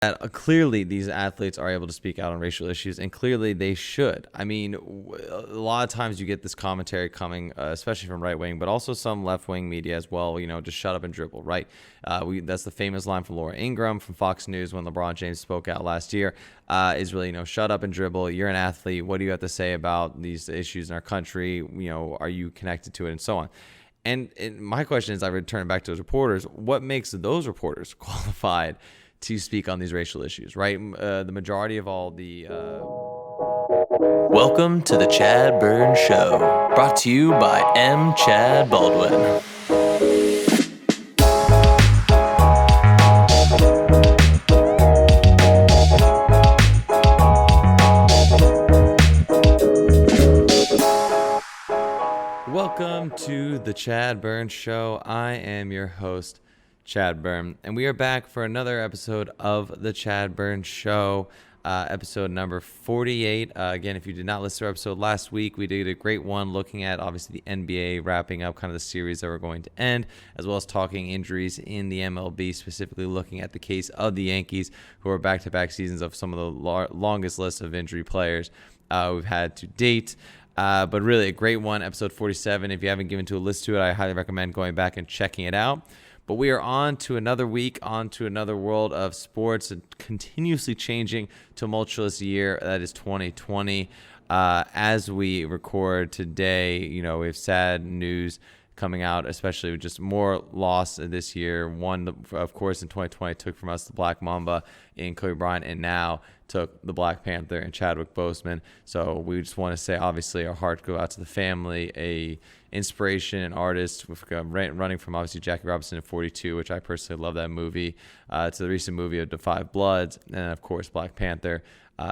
Clearly these athletes are able to speak out on racial issues, and clearly they should. I mean, a lot of times you get this commentary coming, especially from right wing, but also some left wing media as well. Just shut up and dribble, right? That's the famous line from Laura Ingraham from Fox News when LeBron James spoke out last year. Is really, shut up and dribble. You're an athlete. What do you have to say about these issues in our country? Are you connected to it, and so on. And my question is, I return back to those reporters. What makes those reporters qualified to speak on these racial issues, right? The majority of all the... Welcome to the ChadBurn Show, brought to you by M. Chad Baldwin. Welcome to the ChadBurn Show. I am your host, ChadBurn, and we are back for another episode of the ChadBurn Show, episode number 48. Again, if you did not listen to our episode last week, we did a great one looking at, obviously, the NBA, wrapping up kind of the series that we're going to end, as well as talking injuries in the MLB, specifically looking at the case of the Yankees, who are back-to-back seasons of some of the longest lists of injury players we've had to date. But really a great one, episode 47. If you haven't given to a listen to it, I highly recommend going back and checking it out. But we are on to another week, on to another world of sports, a continuously changing, tumultuous year that is 2020. As we record today, we have sad news coming out, especially with just more loss this year. One, of course, in 2020 took from us the Black Mamba in Kobe Bryant, and now took the Black Panther and Chadwick Boseman. So we just want to say, obviously, our hearts go out to the family, a inspiration and artist running from, obviously, Jackie Robinson in 42, which I personally love that movie, to the recent movie of Da 5 Bloods, and, of course, Black Panther.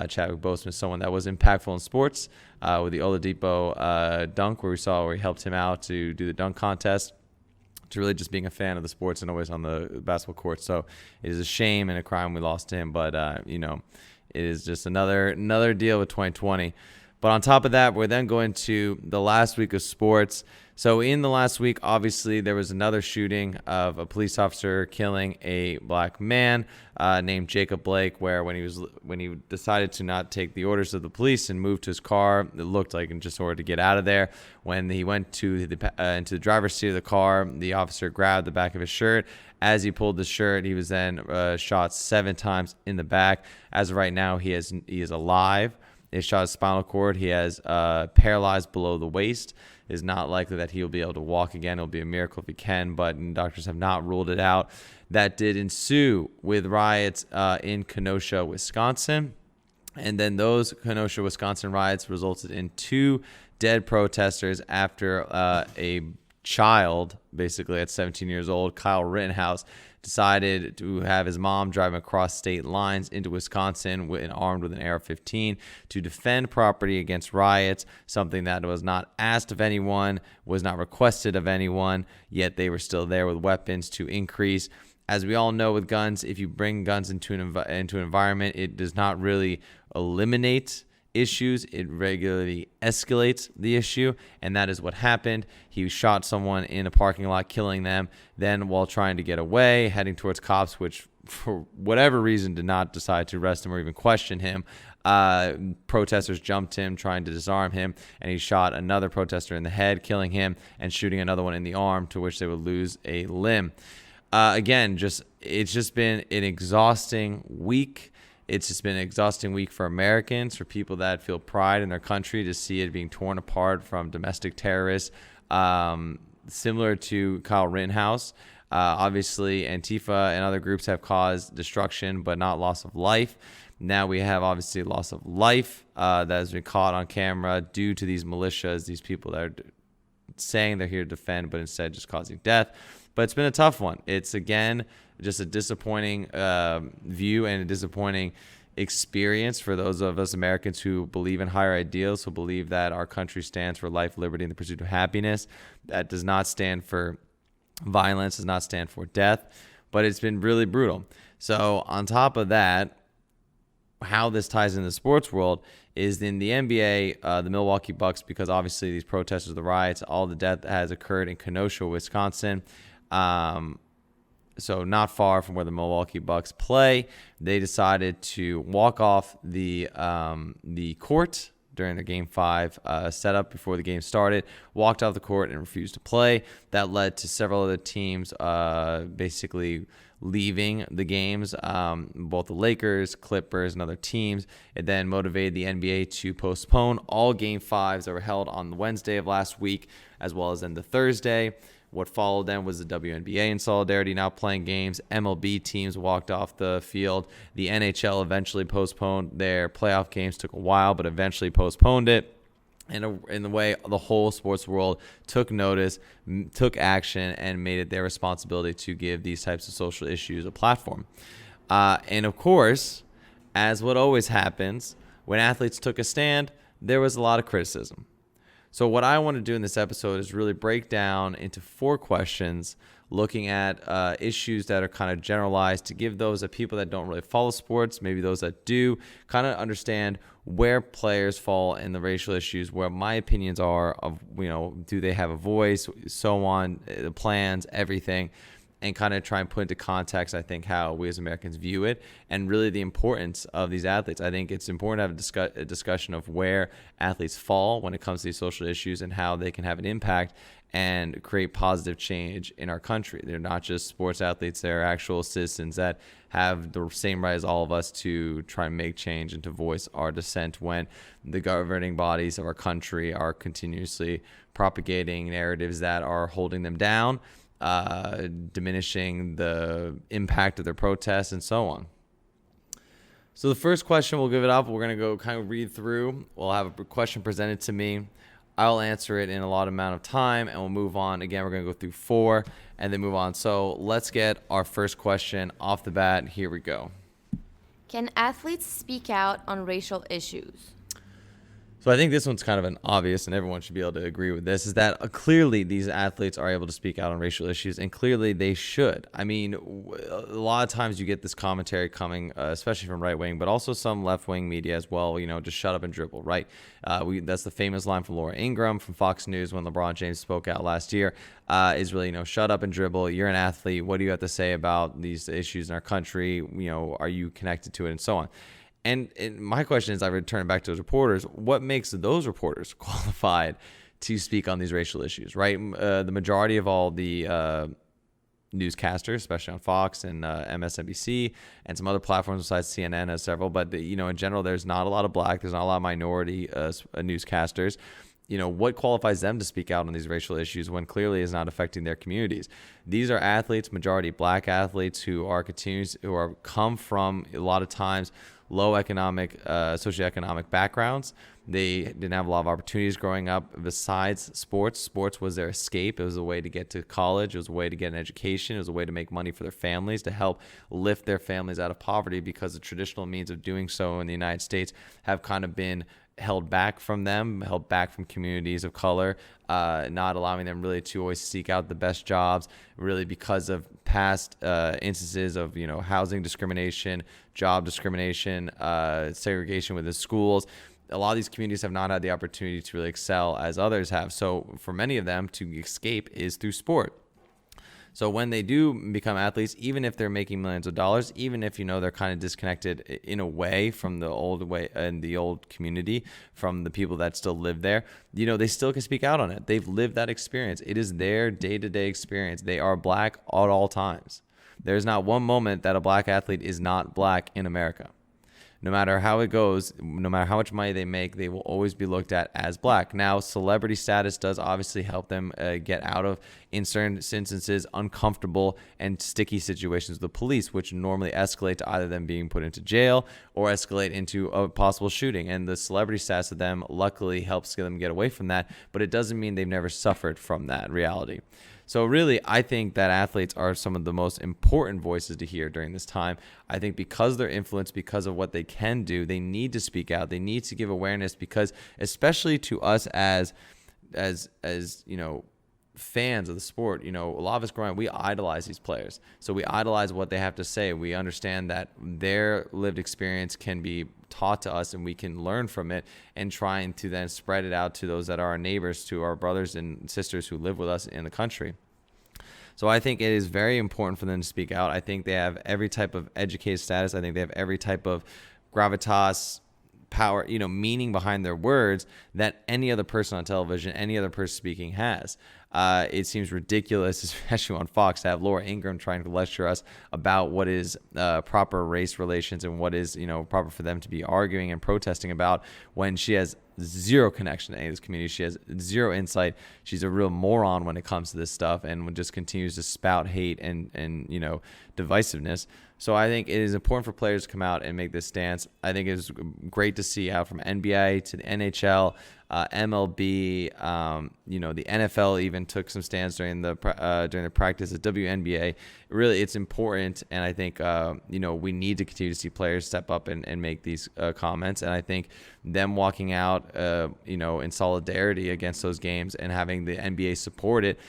Chadwick Boseman, someone that was impactful in sports with the Oladipo dunk, where he helped him out to do the dunk contest, to really just being a fan of the sports and always on the basketball court. So it is a shame and a crime we lost to him, but it is just another deal with 2020. But on top of that, we're then going to the last week of sports. So in the last week, obviously, there was another shooting of a police officer killing a black man named Jacob Blake, where when he decided to not take the orders of the police and move to his car, it looked like in just order to get out of there. When he went to into the driver's seat of the car, the officer grabbed the back of his shirt. As he pulled the shirt, he was then shot 7 times in the back. As of right now, he is alive. He shot his spinal cord. He has paralyzed below the waist. It is not likely that he will be able to walk again. It'll be a miracle if he can, but doctors have not ruled it out. That did ensue with riots in Kenosha, Wisconsin. And then those Kenosha, Wisconsin riots resulted in 2 dead protesters after a child, basically at 17 years old, Kyle Rittenhouse, decided to have his mom driving across state lines into Wisconsin armed with an AR-15 to defend property against riots, something that was not asked of anyone, was not requested of anyone, yet they were still there with weapons to increase. As we all know with guns, if you bring guns into an environment, it does not really eliminate issues. It regularly escalates the issue, and that is what happened. He shot someone in a parking lot, killing them. Then, while trying to get away, heading towards cops, which for whatever reason did not decide to arrest him or even question him, protesters jumped him, trying to disarm him, and he shot another protester in the head, killing him, and shooting another one in the arm, to which they would lose a limb. Again, it's just been an exhausting week. It's just been an exhausting week for Americans, for people that feel pride in their country, to see it being torn apart from domestic terrorists, similar to Kyle Rittenhouse. Obviously, Antifa and other groups have caused destruction, but not loss of life. Now we have, obviously, loss of life that has been caught on camera due to these militias, these people that are saying they're here to defend, but instead just causing death. But it's been a tough one. It's, again, just a disappointing view and a disappointing experience for those of us Americans who believe in higher ideals, who believe that our country stands for life, liberty, and the pursuit of happiness. That does not stand for violence, does not stand for death, but it's been really brutal. So on top of that, how this ties into the sports world is in the NBA, the Milwaukee Bucks, because obviously these protesters, the riots, all the death that has occurred in Kenosha, Wisconsin. so not far from where the Milwaukee Bucks play. They decided to walk off the court during the Game 5 setup before the game started, walked off the court and refused to play. That led to several other teams basically leaving the games, both the Lakers, Clippers, and other teams. It then motivated the NBA to postpone all Game 5s that were held on the Wednesday of last week, as well as then the Thursday. What followed then was the WNBA in solidarity now playing games. MLB teams walked off the field. The NHL eventually postponed their playoff games. Took a while, but eventually postponed it. And in the way the whole sports world took notice, took action, and made it their responsibility to give these types of social issues a platform. And of course, as what always happens, when athletes took a stand, there was a lot of criticism. So what I want to do in this episode is really break down into 4 questions, looking at issues that are kind of generalized to give those that people that don't really follow sports, maybe those that do, kind of understand where players fall in the racial issues, where my opinions are of, do they have a voice, so on, the plans, everything, and kind of try and put into context, I think, how we as Americans view it and really the importance of these athletes. I think it's important to have a discussion of where athletes fall when it comes to these social issues and how they can have an impact and create positive change in our country. They're not just sports athletes, they're actual citizens that have the same right as all of us to try and make change and to voice our dissent when the governing bodies of our country are continuously propagating narratives that are holding them down, diminishing the impact of their protests, and so on. So the first question, we'll give it up. We're going to go kind of read through. We'll have a question presented to me. I'll answer it in a lot amount of time, and we'll move on. Again, we're going to go through 4 and then move on. So let's get our first question off the bat. Here we go. Can athletes speak out on racial issues? So I think this one's kind of an obvious, and everyone should be able to agree with this, is that clearly these athletes are able to speak out on racial issues, and clearly they should. I mean, a lot of times you get this commentary coming, especially from right-wing, but also some left-wing media as well, just shut up and dribble, right? That's the famous line from Laura Ingraham from Fox News when LeBron James spoke out last year, is really, shut up and dribble. You're an athlete. What do you have to say about these issues in our country? Are you connected to it, and so on? And my question is, I return back to those reporters, what makes those reporters qualified to speak on these racial issues, right? The majority of all the newscasters, especially on Fox and MSNBC and some other platforms besides CNN has several, but, in general, there's not a lot of black, there's not a lot of minority newscasters. What qualifies them to speak out on these racial issues when clearly is not affecting their communities? These are athletes, majority black athletes, who come from a lot of times low socioeconomic backgrounds. They didn't have a lot of opportunities growing up besides sports. Sports was their escape. It was a way to get to college. It was a way to get an education. It was a way to make money for their families, to help lift their families out of poverty, because the traditional means of doing so in the United States have kind of been held back from them, held back from communities of color, not allowing them really to always seek out the best jobs, really because of past instances of, housing discrimination, job discrimination, segregation within schools. A lot of these communities have not had the opportunity to really excel as others have. So for many of them, to escape is through sport. So when they do become athletes, even if they're making millions of dollars, even if, they're kind of disconnected in a way from the old way and the old community, from the people that still live there, they still can speak out on it. They've lived that experience. It is their day-to-day experience. They are black at all times. There's not one moment that a black athlete is not black in America. No matter how it goes, no matter how much money they make, they will always be looked at as black. Now, celebrity status does obviously help them get out of, in certain instances, uncomfortable and sticky situations with the police, which normally escalate to either them being put into jail or escalate into a possible shooting. And the celebrity status of them luckily helps them get away from that, but it doesn't mean they've never suffered from that reality. So really, I think that athletes are some of the most important voices to hear during this time. I think because of their influence, because of what they can do, they need to speak out. They need to give awareness, because especially to us as fans of the sport, a lot of us growing up, we idolize these players. So we idolize what they have to say. We understand that their lived experience can be taught to us, and we can learn from it, and trying to then spread it out to those that are our neighbors, to our brothers and sisters who live with us in the country. So I think it is very important for them to speak out. I think they have every type of educated status. I think they have every type of gravitas, power, meaning behind their words that any other person on television, any other person speaking has. It seems ridiculous, especially on Fox, to have Laura Ingraham trying to lecture us about what is proper race relations and what is, proper for them to be arguing and protesting about, when she has zero connection to any of this community. She has zero insight. She's a real moron when it comes to this stuff, and just continues to spout hate and divisiveness. So I think it is important for players to come out and make this stance. I think it is great to see out from NBA to the NHL, MLB, the NFL even took some stands during the practice at WNBA. Really, it's important, and I think we need to continue to see players step up and make these comments. And I think them walking out, in solidarity against those games and having the NBA support it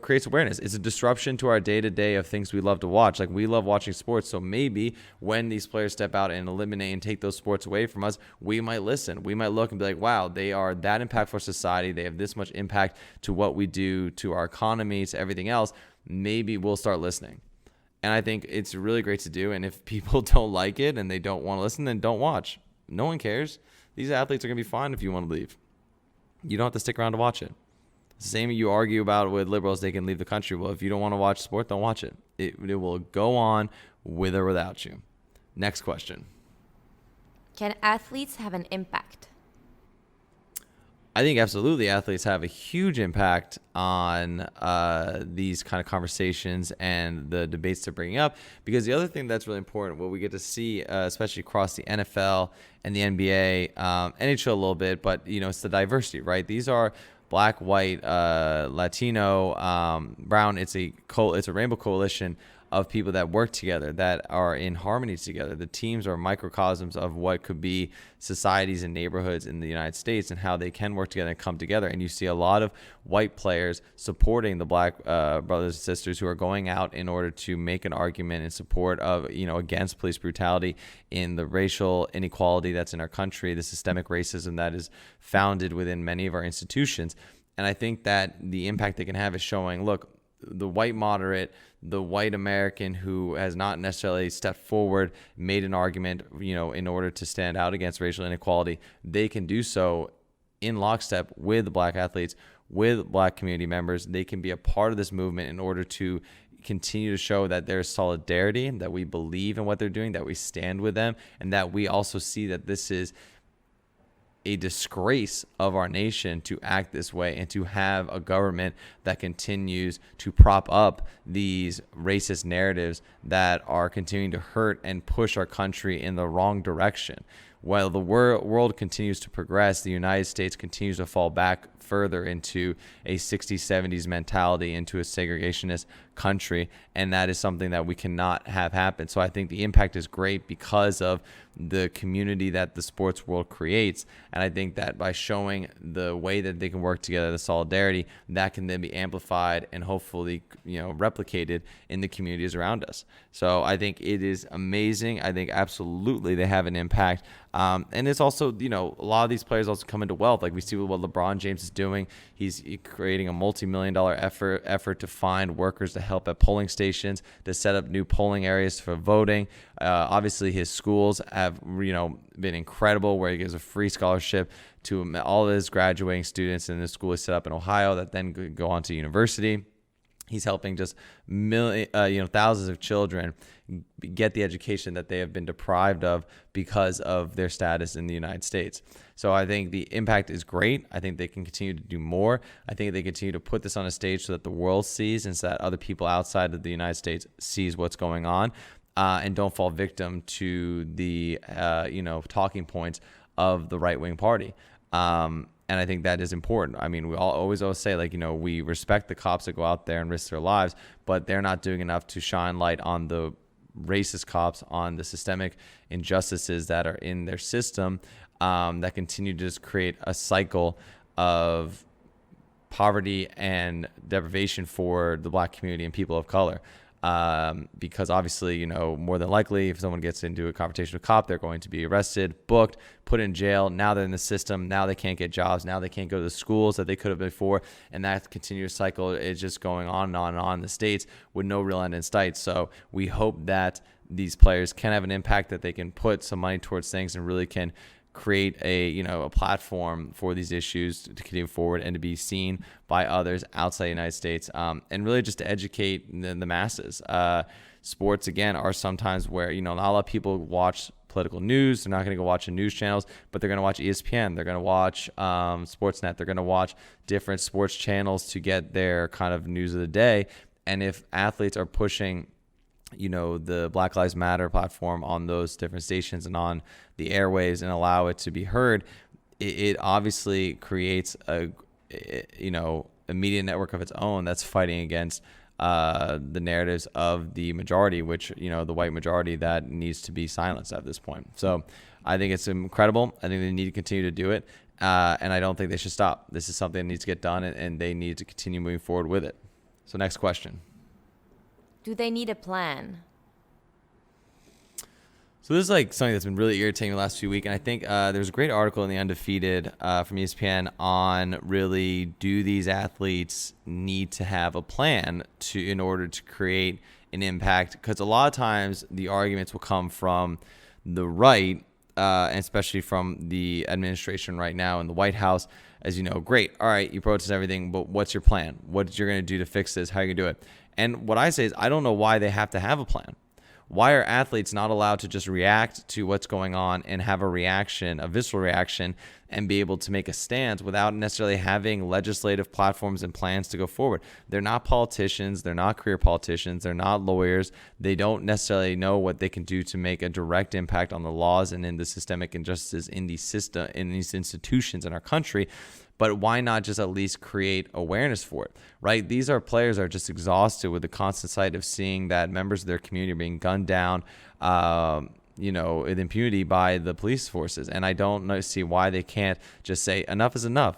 creates awareness. It's a disruption to our day-to-day of things we love to watch. Like, we love watching sports, so maybe when these players step out and eliminate and take those sports away from us, we might listen. We might look and be like, wow, they are that impactful for society. They have this much impact to what we do, to our economy, to everything else. Maybe we'll start listening. And I think it's really great to do. And if people don't like it and they don't want to listen, then don't watch. No one cares. These athletes are going to be fine if you want to leave. You don't have to stick around to watch it. Same you argue about with liberals, they can leave the country. Well, if you don't want to watch sport, don't watch it. It will go on with or without you. Next question. Can athletes have an impact? I think absolutely athletes have a huge impact on these kind of conversations and the debates they're bringing up. Because the other thing that's really important, what we get to see, especially across the NFL and the NBA, NHL a little bit, but it's the diversity, right? These are Black, white, Latino, brown. It's a rainbow coalition of people that work together, that are in harmony together. The teams are microcosms of what could be societies and neighborhoods in the United States, and how they can work together and come together. And you see a lot of white players supporting the Black brothers and sisters who are going out in order to make an argument in support of, against police brutality, in the racial inequality that's in our country, the systemic racism that is founded within many of our institutions. And I think that the impact they can have is showing, look, the white moderate, the white American who has not necessarily stepped forward, made an argument, in order to stand out against racial inequality, they can do so in lockstep with Black athletes, with Black community members. They can be a part of this movement in order to continue to show that there's solidarity, that we believe in what they're doing, that we stand with them, and that we also see that this is a disgrace of our nation to act this way and to have a government that continues to prop up these racist narratives that are continuing to hurt and push our country in the wrong direction. While the world continues to progress, the United States continues to fall back further into a 60s, 70s mentality, into a segregationist country, and that is something that we cannot have happen. So I think the impact is great because of the community that the sports world creates, and I think that by showing the way that they can work together, the solidarity, that can then be amplified and hopefully replicated in the communities around us. So I think it is amazing. I think absolutely they have an impact. And it's also, a lot of these players also come into wealth. Like we see what LeBron James is doing. He's creating a multi-million-dollar effort to find workers to help at polling stations, to set up new polling areas for voting. Obviously, his schools have, been incredible, where he gives a free scholarship to all of his graduating students, and the school is set up in Ohio that then go on to university. He's helping just thousands of children get the education that they have been deprived of because of their status in the United States. So I think the impact is great. I think they can continue to do more. I think they continue to put this on a stage so that the world sees, and so that other people outside of the United States sees what's going on, and don't fall victim to the talking points of the right-wing party. And I think that is important. I mean, we always say, we respect the cops that go out there and risk their lives, but they're not doing enough to shine light on the racist cops, on the systemic injustices that are in their system, that continue to just create a cycle of poverty and deprivation for the Black community and people of color. because obviously, more than likely, if someone gets into a confrontation with a cop, they're going to be arrested, booked, put in jail. Now they're in the system. Now they can't get jobs. Now they can't go to the schools that they could have before. And that continuous cycle is just going on and on and on in the States with no real end in sight. So we hope that these players can have an impact, that they can put some money towards things and really can create a platform for these issues to continue forward and to be seen by others outside the United States, and really just to educate the masses. Sports, again, are sometimes where, not a lot of people watch political news. They're not going to go watch the news channels, but they're going to watch ESPN. They're going to watch Sportsnet. They're going to watch different sports channels to get their kind of news of the day. And if athletes are pushing the Black Lives Matter platform on those different stations and on the airwaves and allow it to be heard, it obviously creates a media network of its own that's fighting against the narratives of the majority, which, the white majority, that needs to be silenced at this point. So I think it's incredible. I think they need to continue to do it. And I don't think they should stop. This is something that needs to get done, and they need to continue moving forward with it. So next question. Do they need a plan? So this is like something that's been really irritating the last few weeks. And I think there's a great article in The Undefeated from ESPN on really, do these athletes need to have a plan in order to create an impact? Because a lot of times the arguments will come from the right, and especially from the administration right now in the White House, as great. All right, you protest everything, but what's your plan? What you're going to do to fix this? How are you going to do it? And what I say is, I don't know why they have to have a plan. Why are athletes not allowed to just react to what's going on and have a reaction, a visceral reaction, and be able to make a stance without necessarily having legislative platforms and plans to go forward? They're not politicians. They're not career politicians. They're not lawyers. They don't necessarily know what they can do to make a direct impact on the laws and in the systemic injustices in these institutions in our country. But why not just at least create awareness for it, right? These players are just exhausted with the constant sight of seeing that members of their community are being gunned down, with impunity by the police forces. And I don't see why they can't just say, enough is enough.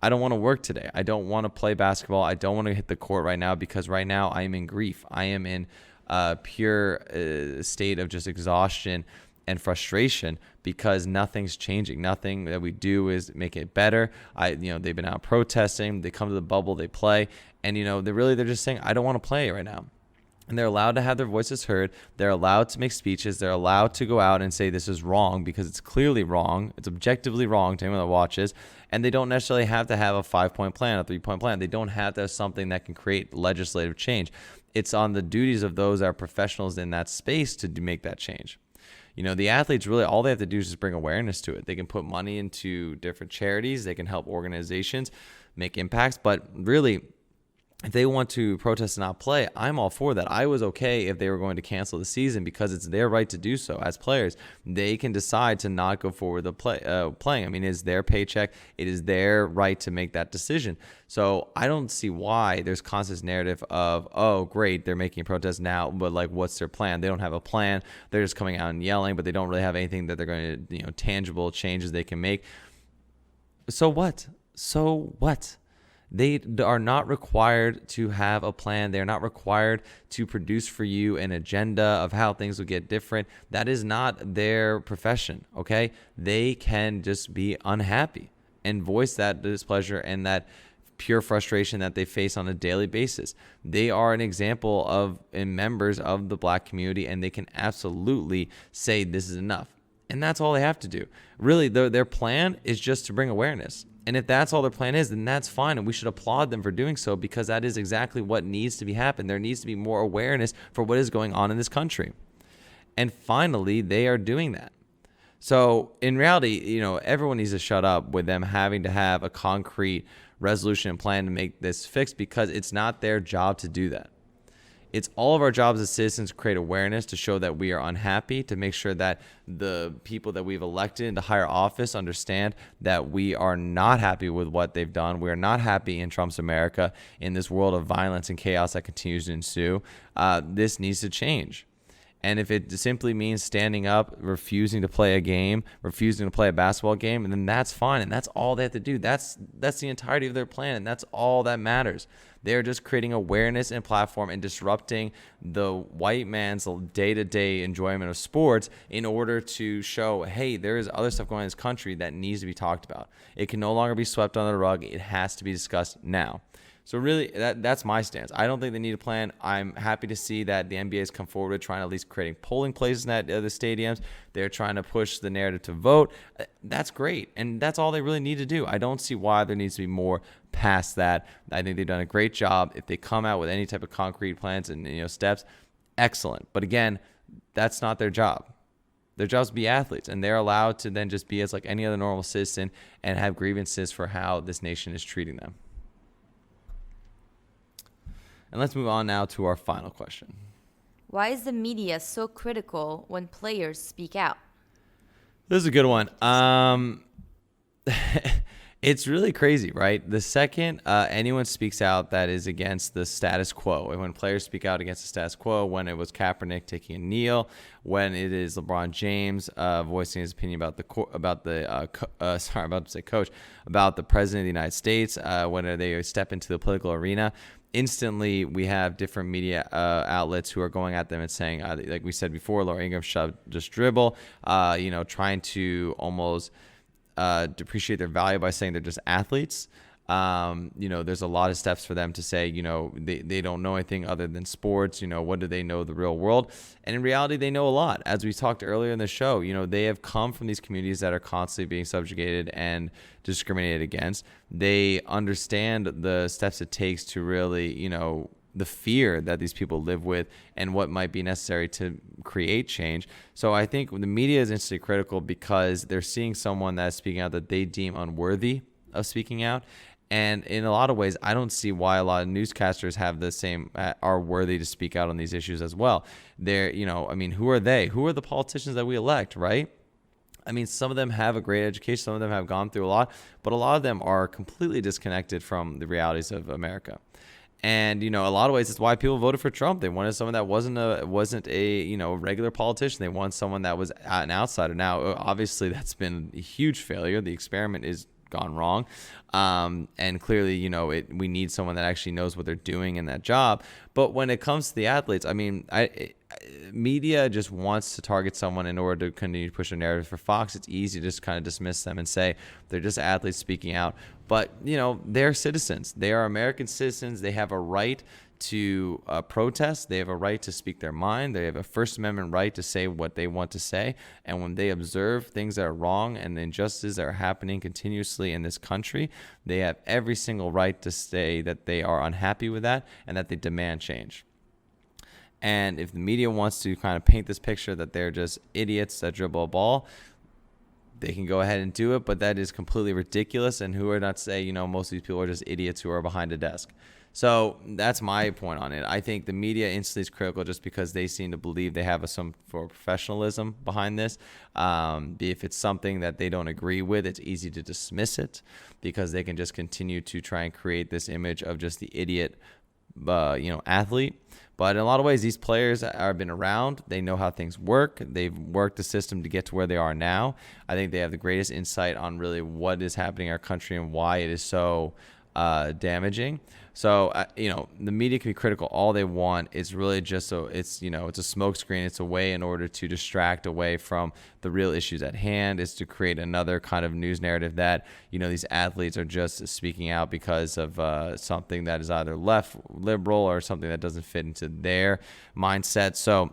I don't want to work today. I don't want to play basketball. I don't want to hit the court right now, because right now I am in grief. I am in a pure state of just exhaustion and frustration, because nothing's changing. Nothing that we do is make it better. They've been out protesting. They come to the bubble, they play, and they're just saying, I don't want to play right now. And they're allowed to have their voices heard. They're allowed to make speeches. They're allowed to go out and say this is wrong, because it's clearly wrong. It's objectively wrong to anyone that watches. And they don't necessarily have to have a 5-point plan, a 3-point plan. They don't have to have something that can create legislative change. It's on the duties of those that are professionals in that space to make that change. The athletes, really, all they have to do is just bring awareness to it. They can put money into different charities. They can help organizations make impacts. But really, if they want to protest and not play, I'm all for that. I was okay if they were going to cancel the season, because it's their right to do so. As players, they can decide to not go forward with playing. I mean, it's their paycheck. It is their right to make that decision. So I don't see why there's constant narrative of, oh, great, they're making a protest now, but what's their plan? They don't have a plan. They're just coming out and yelling, but they don't really have anything that they're going to, tangible changes they can make. So what? They are not required to have a plan. They're not required to produce for you an agenda of how things will get different. That is not their profession, okay? They can just be unhappy and voice that displeasure and that pure frustration that they face on a daily basis. They are an example of members of the Black community, and they can absolutely say this is enough. And that's all they have to do. Really, their plan is just to bring awareness. And if that's all their plan is, then that's fine. And we should applaud them for doing so, because that is exactly what needs to be happening. There needs to be more awareness for what is going on in this country. And finally, they are doing that. So in reality, everyone needs to shut up with them having to have a concrete resolution and plan to make this fixed, because it's not their job to do that. It's all of our jobs as citizens to create awareness, to show that we are unhappy, to make sure that the people that we've elected into higher office understand that we are not happy with what they've done. We are not happy in Trump's America, in this world of violence and chaos that continues to ensue. This needs to change. And if it simply means standing up, refusing to play a game, refusing to play a basketball game, and then that's fine. And that's all they have to do. That's the entirety of their plan. And that's all that matters. They're just creating awareness and platform and disrupting the white man's day-to-day enjoyment of sports in order to show, hey, there is other stuff going on in this country that needs to be talked about. It can no longer be swept under the rug. It has to be discussed now. So really, that's my stance. I don't think they need a plan. I'm happy to see that the NBA has come forward with trying to at least creating polling places in the stadiums. They're trying to push the narrative to vote. That's great, and that's all they really need to do. I don't see why there needs to be more past that. I think they've done a great job. If they come out with any type of concrete plans and steps, excellent. But again, that's not their job. Their job is to be athletes, and they're allowed to then just be as like any other normal citizen and have grievances for how this nation is treating them. And let's move on now to our final question. Why is the media so critical when players speak out? This is a good one. It's really crazy, right? The second anyone speaks out that is against the status quo, and when players speak out against the status quo, when it was Kaepernick taking a kneel, when it is LeBron James voicing his opinion about the coach, about the president of the United States, when they step into the political arena, instantly we have different media outlets who are going at them and saying, like we said before, Laura Ingraham shoved just dribble, trying to almost depreciate their value by saying they're just athletes. There's a lot of steps for them to say, they don't know anything other than sports. What do they know the real world? And in reality, they know a lot. As we talked earlier in the show, they have come from these communities that are constantly being subjugated and discriminated against. They understand the steps it takes to really, the fear that these people live with and what might be necessary to create change. So I think the media is instantly critical because they're seeing someone that's speaking out that they deem unworthy of speaking out. And in a lot of ways, I don't see why a lot of newscasters have the same, are worthy to speak out on these issues as well. They're, who are they? Who are the politicians that we elect, right? Some of them have a great education. Some of them have gone through a lot, but a lot of them are completely disconnected from the realities of America. And, a lot of ways, it's why people voted for Trump. They wanted someone that wasn't a regular politician. They want someone that was an outsider. Now, obviously, that's been a huge failure. The experiment is gone wrong. And clearly, we need someone that actually knows what they're doing in that job. But when it comes to the athletes, media just wants to target someone in order to continue to push a narrative. For Fox, it's easy to just kind of dismiss them and say they're just athletes speaking out. But, they're citizens. They are American citizens. They have a right to protest. They have a right to speak their mind. They have a First Amendment right to say what they want to say. And when they observe things that are wrong and injustices that are happening continuously in this country, they have every single right to say that they are unhappy with that and that they demand change. And if the media wants to kind of paint this picture that they're just idiots that dribble a ball, they can go ahead and do it, but that is completely ridiculous. And who are not to say, most of these people are just idiots who are behind a desk. So that's my point on it. I think the media instantly is critical just because they seem to believe they have some for professionalism behind this. If it's something that they don't agree with, it's easy to dismiss it because they can just continue to try and create this image of just the idiot, athlete. But in a lot of ways, these players have been around. They know how things work. They've worked the system to get to where they are now. I think they have the greatest insight on really what is happening in our country and why it is so damaging. So, the media can be critical all they want. It's really just it's a smokescreen. It's a way in order to distract away from the real issues at hand. Is to create another kind of news narrative that, these athletes are just speaking out because of something that is either left liberal or something that doesn't fit into their mindset. So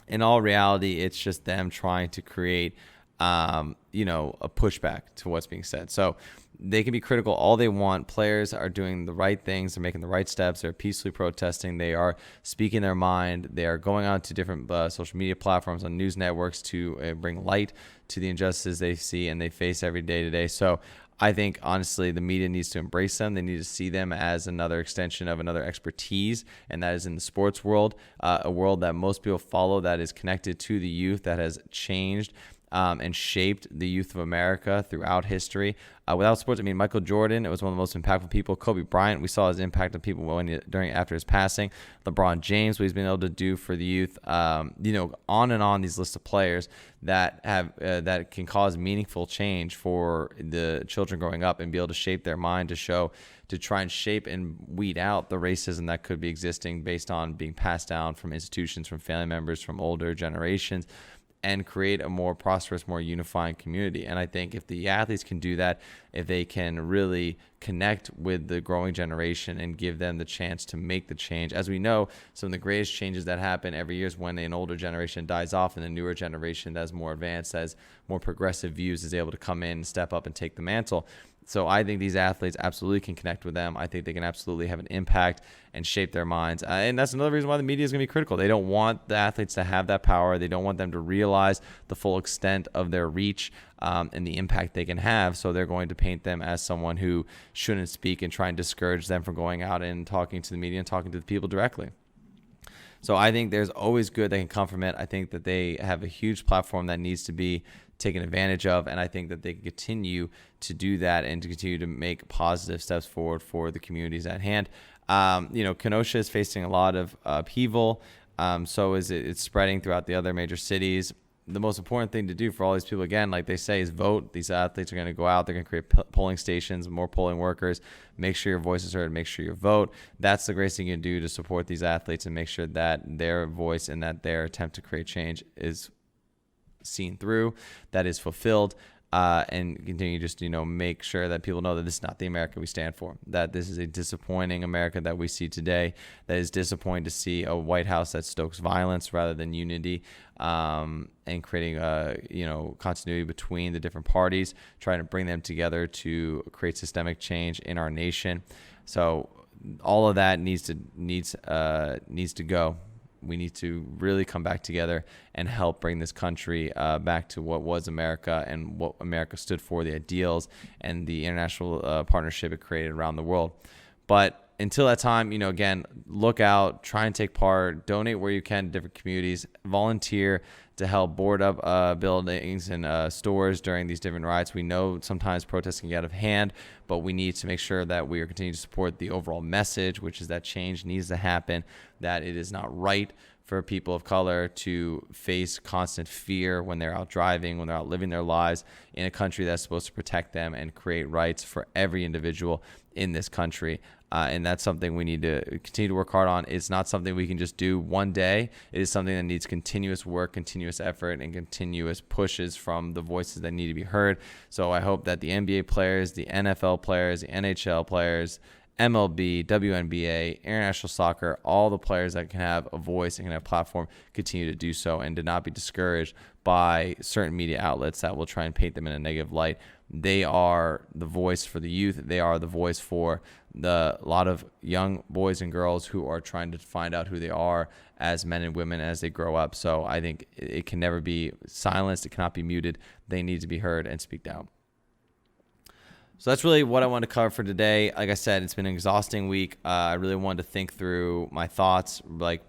in all reality, it's just them trying to create, a pushback to what's being said. So they can be critical all they want. Players are doing the right things. They're making the right steps. They're peacefully protesting. They are speaking their mind. They are going on to different social media platforms on news networks to bring light to the injustices they see and they face every day today. So I think, honestly, the media needs to embrace them. They need to see them as another extension of another expertise, and that is in the sports world, a world that most people follow that is connected to the youth, that has changed and shaped the youth of America throughout history. Without sports, I mean, Michael Jordan, it was one of the most impactful people. Kobe Bryant, we saw his impact on people after his passing. LeBron James, what he's been able to do for the youth. On and on these lists of players that have that can cause meaningful change for the children growing up and be able to shape their mind to try and shape and weed out the racism that could be existing based on being passed down from institutions, from family members, from older generations, and create a more prosperous, more unifying community. And I think if the athletes can do that, if they can really connect with the growing generation and give them the chance to make the change. As we know, some of the greatest changes that happen every year is when an older generation dies off and the newer generation that's more advanced, has more progressive views, is able to come in, step up, and take the mantle. So I think these athletes absolutely can connect with them. I think they can absolutely have an impact and shape their minds. And that's another reason why the media is going to be critical. They don't want the athletes to have that power. They don't want them to realize the full extent of their reach and the impact they can have. So they're going to paint them as someone who shouldn't speak and try and discourage them from going out and talking to the media and talking to the people directly. So I think there's always good that can come from it. I think that they have a huge platform that needs to be taken advantage of, and I think that they can continue to do that and to continue to make positive steps forward for the communities at hand. Kenosha is facing a lot of upheaval. So is it's spreading throughout the other major cities. The most important thing to do for all these people, again, like they say, is vote. These athletes are going to go out. They're going to create polling stations, more polling workers. Make sure your voice is heard. Make sure you vote. That's the greatest thing you can do to support these athletes and make sure that their voice and that their attempt to create change is seen through, that is fulfilled, and continue just make sure that people know that this is not the America we stand for, that this is a disappointing America that we see today, that is disappointing to see a White House that stokes violence rather than unity, and creating continuity between the different parties, trying to bring them together to create systemic change in our nation. So all of that needs to go. We need to really come back together and help bring this country back to what was America and what America stood for, the ideals and the international partnership it created around the world. But until that time, again, look out, try and take part, donate where you can to different communities, volunteer to help board up buildings and stores during these different riots. We know sometimes protests can get out of hand, but we need to make sure that we are continuing to support the overall message, which is that change needs to happen, that it is not right for people of color to face constant fear when they're out driving, when they're out living their lives in a country that's supposed to protect them and create rights for every individual in this country. And that's something we need to continue to work hard on. It's not something we can just do one day. It is something that needs continuous work, continuous effort, and continuous pushes from the voices that need to be heard. So I hope that the NBA players, the NFL players, the NHL players, MLB, WNBA, international soccer, all the players that can have a voice and can have a platform continue to do so and to not be discouraged by certain media outlets that will try and paint them in a negative light. They are the voice for the youth. They are the voice for a lot of young boys and girls who are trying to find out who they are as men and women as they grow up. So I think it can never be silenced. It cannot be muted. They need to be heard and speak out. So that's really what I wanted to cover for today. Like I said, it's been an exhausting week. I really wanted to think through my thoughts,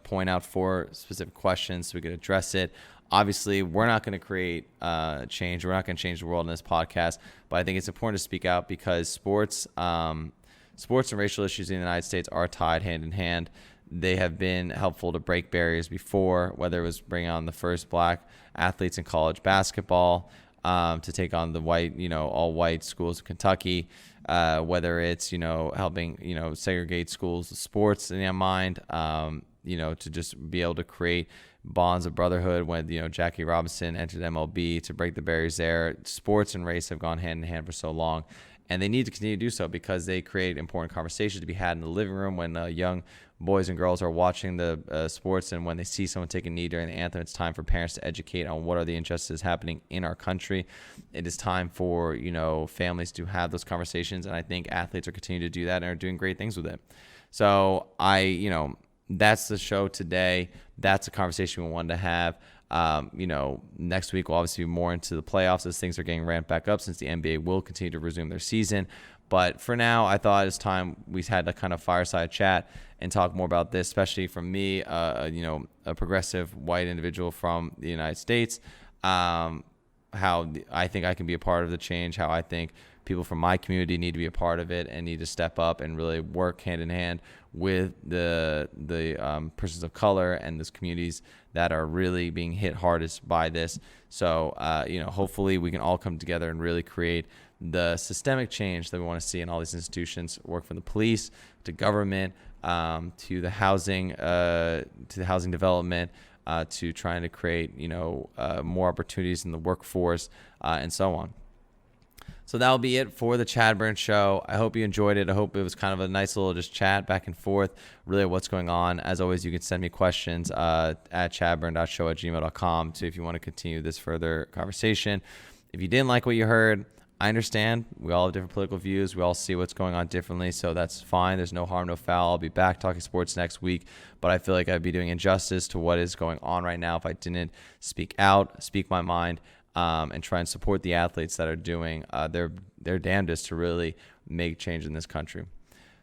point out 4 specific questions so we could address it. Obviously, we're not going to create change. We're not going to change the world in this podcast, but I think it's important to speak out because sports and racial issues in the United States are tied hand in hand. They have been helpful to break barriers before, whether it was bringing on the first black athletes in college basketball, to take on the white, all white schools of Kentucky, whether it's, helping, segregate schools, sports in their mind, to just be able to create bonds of brotherhood when, Jackie Robinson entered MLB to break the barriers there. Sports and race have gone hand in hand for so long, and they need to continue to do so because they create important conversations to be had in the living room when young boys and girls are watching the sports, and when they see someone take a knee during the anthem, it's time for parents to educate on what are the injustices happening in our country. It is time for, families to have those conversations, and I think athletes are continuing to do that and are doing great things with it. So that's the show today. That's a conversation we wanted to have. Next week we'll obviously be more into the playoffs as things are getting ramped back up since the NBA will continue to resume their season. But for now, I thought it's time we had a kind of fireside chat and talk more about this, especially from me, a progressive white individual from the United States. I think I can be a part of the change, how I think people from my community need to be a part of it and need to step up and really work hand in hand with the persons of color and those communities that are really being hit hardest by this. So, hopefully we can all come together and really create the systemic change that we want to see in all these institutions, work from the police to government, to the housing development, to trying to create, more opportunities in the workforce, and so on. So that'll be it for the ChadBurn Show. I hope you enjoyed it. I hope it was kind of a nice little just chat back and forth, really what's going on. As always, you can send me questions at chadburn.show@gmail.com if you want to continue this further conversation. If you didn't like what you heard, I understand. We all have different political views. We all see what's going on differently, so that's fine. There's no harm, no foul. I'll be back talking sports next week, but I feel like I'd be doing injustice to what is going on right now if I didn't speak out, speak my mind, and try and support the athletes that are doing their damnedest to really make change in this country.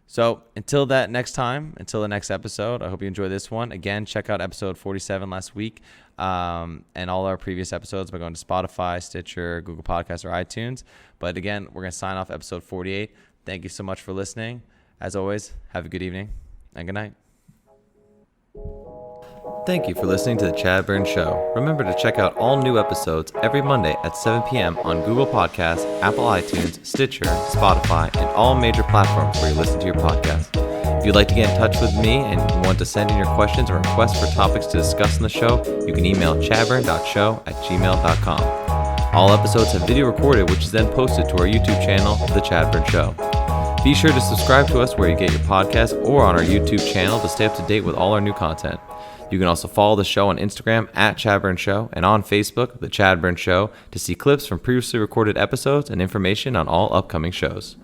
So until the next episode, I hope you enjoy this one. Again, check out episode 47 last week, and all our previous episodes by going to Spotify, Stitcher, Google Podcasts, or iTunes. But again, we're going to sign off episode 48. Thank you so much for listening. As always, have a good evening and good night. Thank you for listening to the ChadBurn Show. Remember to check out all new episodes every Monday at 7 p.m. on Google Podcasts, Apple iTunes, Stitcher, Spotify, and all major platforms where you listen to your podcast. If you'd like to get in touch with me and want to send in your questions or requests for topics to discuss on the show, you can email chadburn.show@gmail.com. All episodes have video recorded, which is then posted to our YouTube channel, The ChadBurn Show. Be sure to subscribe to us where you get your podcast or on our YouTube channel to stay up to date with all our new content. You can also follow the show on Instagram at ChadBurn Show and on Facebook, The ChadBurn Show, to see clips from previously recorded episodes and information on all upcoming shows.